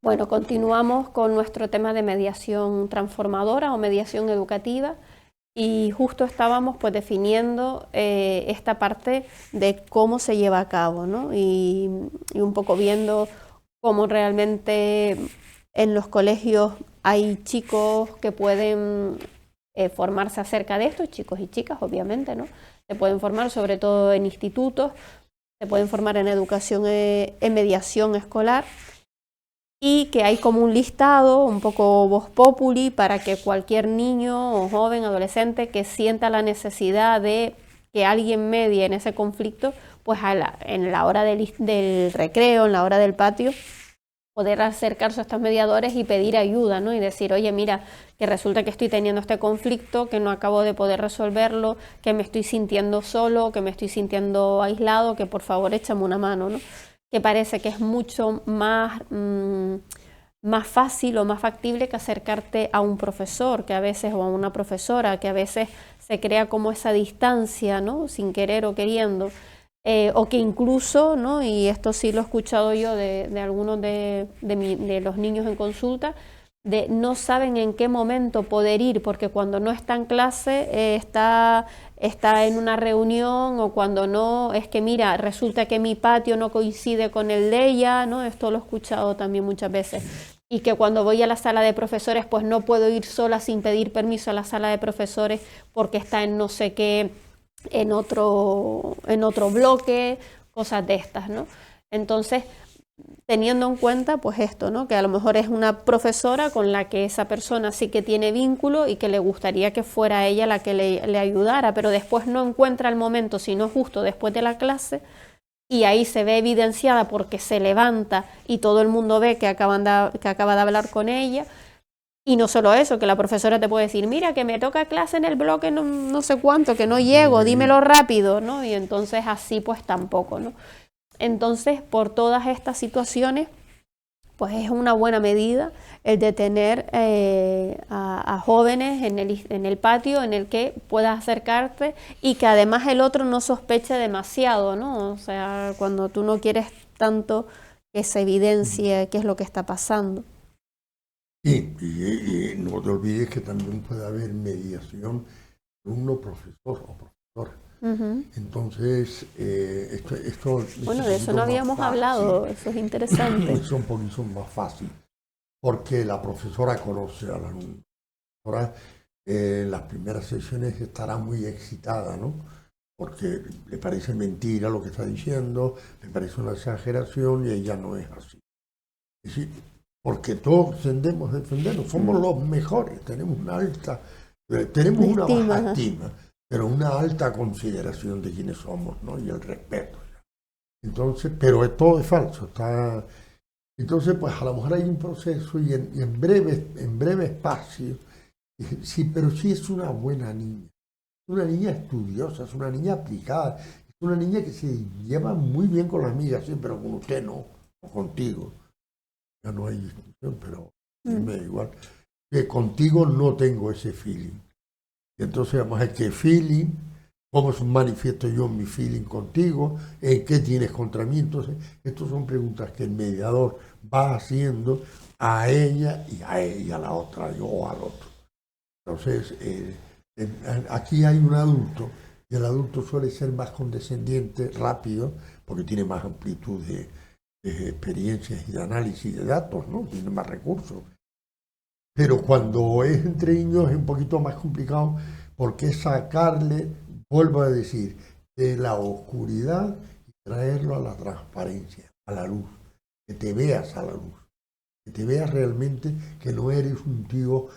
Bueno, continuamos con nuestro tema de mediación transformadora o mediación educativa y justo estábamos pues definiendo esta parte de cómo se lleva a cabo, ¿no? Y un poco viendo cómo realmente en los colegios hay chicos que pueden formarse acerca de esto, chicos y chicas obviamente, ¿no? Se pueden formar sobre todo en institutos, se pueden formar en educación, en mediación escolar, y que hay como un listado, un poco vox populi, para que cualquier niño o joven, adolescente que sienta la necesidad de que alguien medie en ese conflicto, pues en la hora del recreo, en la hora del patio, poder acercarse a estos mediadores y pedir ayuda, ¿no? Y decir, oye, mira, que resulta que estoy teniendo este conflicto, que no acabo de poder resolverlo, que me estoy sintiendo solo, que me estoy sintiendo aislado, que por favor échame una mano, ¿no? Que parece que es mucho más, más fácil o más factible que acercarte a un profesor, que a veces, o a una profesora, que a veces se crea como esa distancia, ¿no? Sin querer o queriendo. O que incluso, ¿no? Y esto sí lo he escuchado yo de algunos de los niños en consulta, de no saben en qué momento poder ir, porque cuando no está en clase, está en una reunión, o cuando no, es que mira, resulta que mi patio no coincide con el de ella, ¿no? Esto lo he escuchado también muchas veces. Y que cuando voy a la sala de profesores, pues no puedo ir sola sin pedir permiso a la sala de profesores porque está en no sé qué, en otro bloque, cosas de estas, ¿no? Entonces, teniendo en cuenta pues esto, ¿no? Que a lo mejor es una profesora con la que esa persona sí que tiene vínculo y que le gustaría que fuera ella la que le ayudara, pero después no encuentra el momento, sino justo después de la clase, y ahí se ve evidenciada porque se levanta y todo el mundo ve que acaba de hablar con ella. Y no solo eso, que la profesora te puede decir, mira, que me toca clase en el bloque no sé cuánto, que no llego, dímelo rápido, ¿no? Y entonces así pues tampoco, ¿no? Entonces, por todas estas situaciones, pues es una buena medida el de tener a jóvenes en el patio en el que puedas acercarte y que además el otro no sospeche demasiado, ¿no? O sea, cuando tú no quieres tanto que se evidencie qué es lo que está pasando. Y no te olvides que también puede haber mediación alumno-profesor o profesora. Entonces, esto bueno, de eso no habíamos hablado, eso es interesante. Es un poquito más fácil, porque la profesora conoce al alumno. Ahora, en las primeras sesiones estará muy excitada, ¿no? Porque le parece mentira lo que está diciendo, le parece una exageración y ella no es así. Es decir, porque todos tendemos a defendernos, somos los mejores, tenemos una baja estima, pero una alta consideración de quiénes somos, ¿no? Y el respeto. Entonces, pero todo es falso. Entonces, pues a lo mejor hay un proceso y en breve espacio, sí, pero sí es una buena niña. Es una niña estudiosa, es una niña aplicada, es una niña que se lleva muy bien con las amigas, sí, pero con usted no, o contigo. Ya no hay discusión, pero me da igual. Que contigo no tengo ese feeling. Y entonces vamos a ver qué feeling, cómo manifiesto yo mi feeling contigo, en qué tienes contra mí. Entonces, estas son preguntas que el mediador va haciendo a ella y a ella, a la otra, o al otro. Entonces, aquí hay un adulto, y el adulto suele ser más condescendiente, rápido, porque tiene más amplitud de experiencias y de análisis de datos, ¿no? Tiene más recursos. Pero cuando es entre niños es un poquito más complicado, porque es sacarle, vuelvo a decir, de la oscuridad y traerlo a la transparencia, a la luz, que te veas a la luz, que te veas realmente que no eres un tío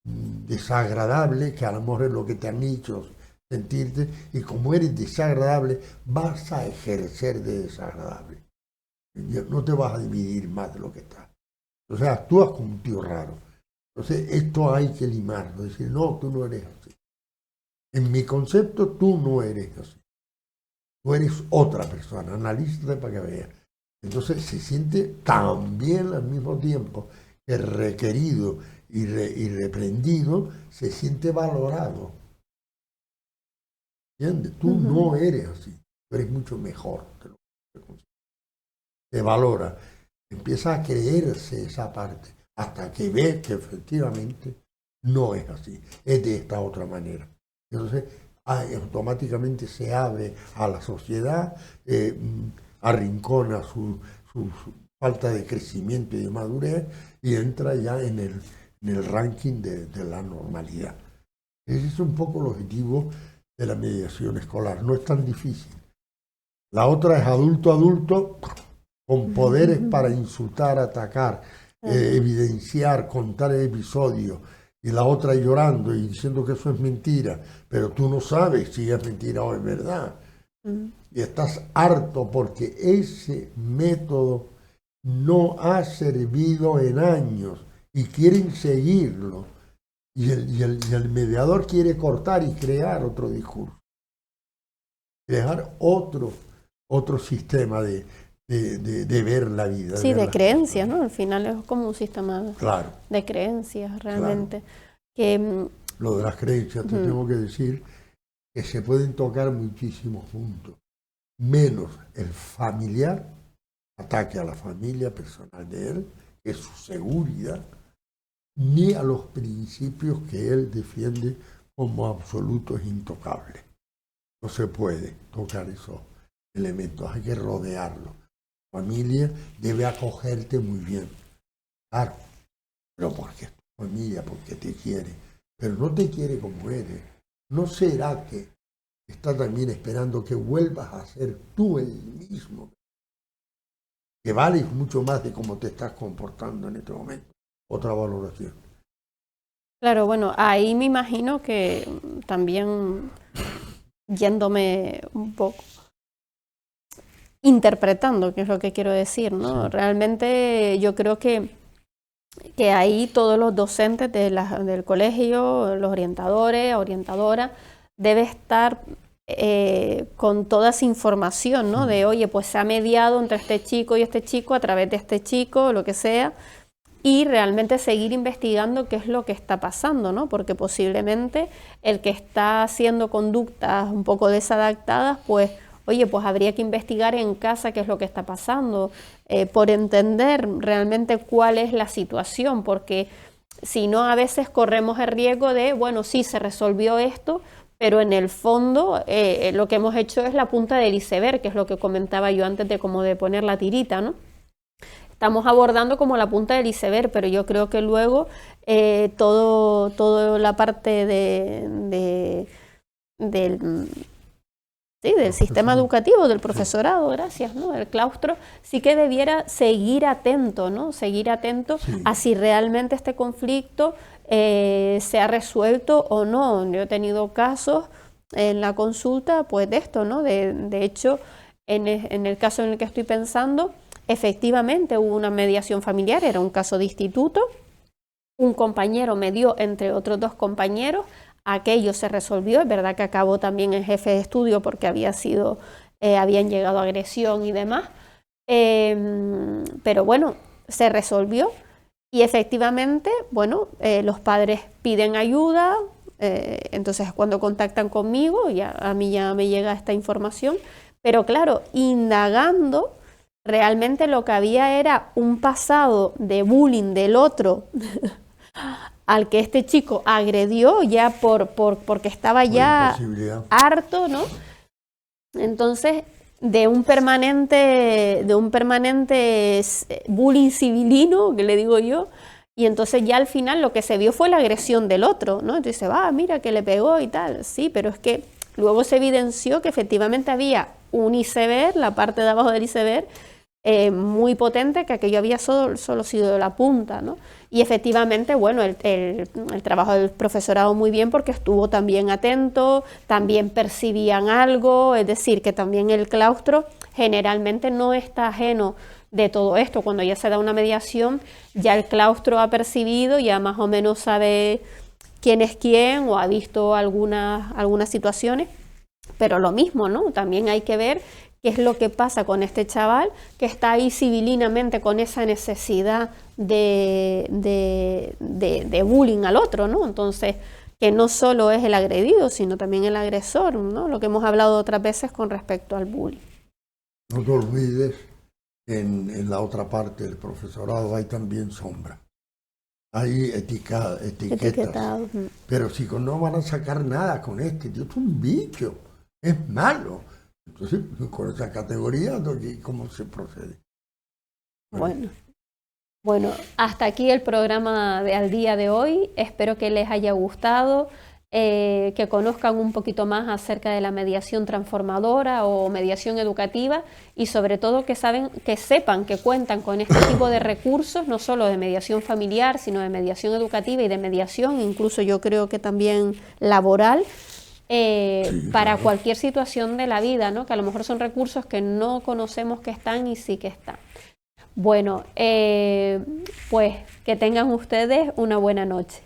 desagradable, que a lo mejor es lo que te han hecho sentirte, y como eres desagradable, vas a ejercer de desagradable. No te vas a dividir más de lo que estás. O sea, actúas como un tío raro. Entonces, esto hay que limarlo, decir, no, tú no eres así. En mi concepto, tú no eres así. Tú eres otra persona, analízate para que veas. Entonces, se siente también al mismo tiempo que requerido y reprendido, se siente valorado. ¿Entiendes? Tú no eres así, tú eres mucho mejor que lo que te considero. Te valora, empieza a creerse esa parte, hasta que ve que efectivamente no es así, es de esta otra manera. Entonces, automáticamente se abre a la sociedad, arrincona su falta de crecimiento y de madurez y entra ya en el ranking de la normalidad. Ese es un poco el objetivo de la mediación escolar, no es tan difícil. La otra es adulto con poderes para insultar, atacar, evidenciar, contar el episodio. Y la otra llorando y diciendo que eso es mentira, pero tú no sabes si es mentira o es verdad. Y estás harto porque ese método no ha servido en años y quieren seguirlo. Y el mediador quiere cortar y crear otro discurso, crear otro sistema de ver la vida. Sí, de creencias, ¿no? Al final es como un sistema claro, de creencias realmente. Claro. Lo de las creencias, te tengo que decir que se pueden tocar muchísimos puntos, menos el familiar, ataque a la familia personal de él, que es su seguridad, ni a los principios que él defiende como absolutos intocables. No se puede tocar esos elementos, hay que rodearlo. La familia debe acogerte muy bien, claro, pero porque es tu familia, porque te quiere, pero no te quiere como eres. ¿No será que está también esperando que vuelvas a ser tú el mismo? Que vales mucho más de cómo te estás comportando en este momento. Otra valoración. Claro, bueno, ahí me imagino que también yéndome un poco, interpretando, que es lo que quiero decir, ¿no? Sí. Realmente yo creo que ahí todos los docentes del colegio, los orientadores, orientadoras, debe estar con toda esa información, ¿no? De, oye, pues se ha mediado entre este chico y este chico a través de este chico, lo que sea, y realmente seguir investigando qué es lo que está pasando, ¿no? Porque posiblemente el que está haciendo conductas un poco desadaptadas, pues, oye, pues habría que investigar en casa qué es lo que está pasando, por entender realmente cuál es la situación, porque si no, a veces corremos el riesgo de, bueno, sí, se resolvió esto, pero en el fondo lo que hemos hecho es la punta del iceberg, que es lo que comentaba yo antes de como de poner la tirita, ¿no? Estamos abordando como la punta del iceberg, pero yo creo que luego todo la parte del sistema educativo, del profesorado, gracias, ¿no? El claustro, sí que debiera seguir atento, ¿no? Seguir atento a si realmente este conflicto se ha resuelto o no. Yo he tenido casos en la consulta, pues de esto, ¿no? De hecho, en el caso en el que estoy pensando, efectivamente hubo una mediación familiar, era un caso de instituto, un compañero medió entre otros dos compañeros, aquello se resolvió, es verdad que acabó también el jefe de estudio porque habían llegado a agresión y demás, pero bueno, se resolvió y efectivamente, bueno, los padres piden ayuda, entonces cuando contactan conmigo, a mí ya me llega esta información, pero claro, indagando, realmente lo que había era un pasado de bullying del otro al que este chico agredió ya porque estaba ya harto, ¿no? Entonces, de un permanente bullying civilino, que le digo yo, y entonces ya al final lo que se vio fue la agresión del otro, ¿no? Entonces, mira que le pegó y tal, sí, pero es que luego se evidenció que efectivamente había un iceberg, la parte de abajo del iceberg, muy potente, que aquello había solo sido la punta, ¿no? Y efectivamente, bueno, el trabajo del profesorado muy bien porque estuvo también atento, también percibían algo, es decir, que también el claustro generalmente no está ajeno de todo esto. Cuando ya se da una mediación, ya el claustro ha percibido, ya más o menos sabe quién es quién o ha visto algunas situaciones, pero lo mismo, ¿no? También hay que ver qué es lo que pasa con este chaval que está ahí civilinamente con esa necesidad de bullying al otro, ¿no? Entonces, que no solo es el agredido, sino también el agresor, ¿no? Lo que hemos hablado otras veces con respecto al bullying. No te olvides, en la otra parte del profesorado hay también sombra. Hay etiquetas. Pero si no van a sacar nada con este, tío, es un bicho, es malo. Entonces, con esa categoría, ¿cómo se procede? Bueno, hasta aquí el programa al día de hoy. Espero que les haya gustado. que conozcan un poquito más acerca de la mediación transformadora o mediación educativa, y sobre todo que sepan que cuentan con este tipo de recursos, no solo de mediación familiar, sino de mediación educativa y de mediación, incluso yo creo que también laboral, para cualquier situación de la vida, ¿no? Que a lo mejor son recursos que no conocemos que están y sí que están. Bueno, pues que tengan ustedes una buena noche.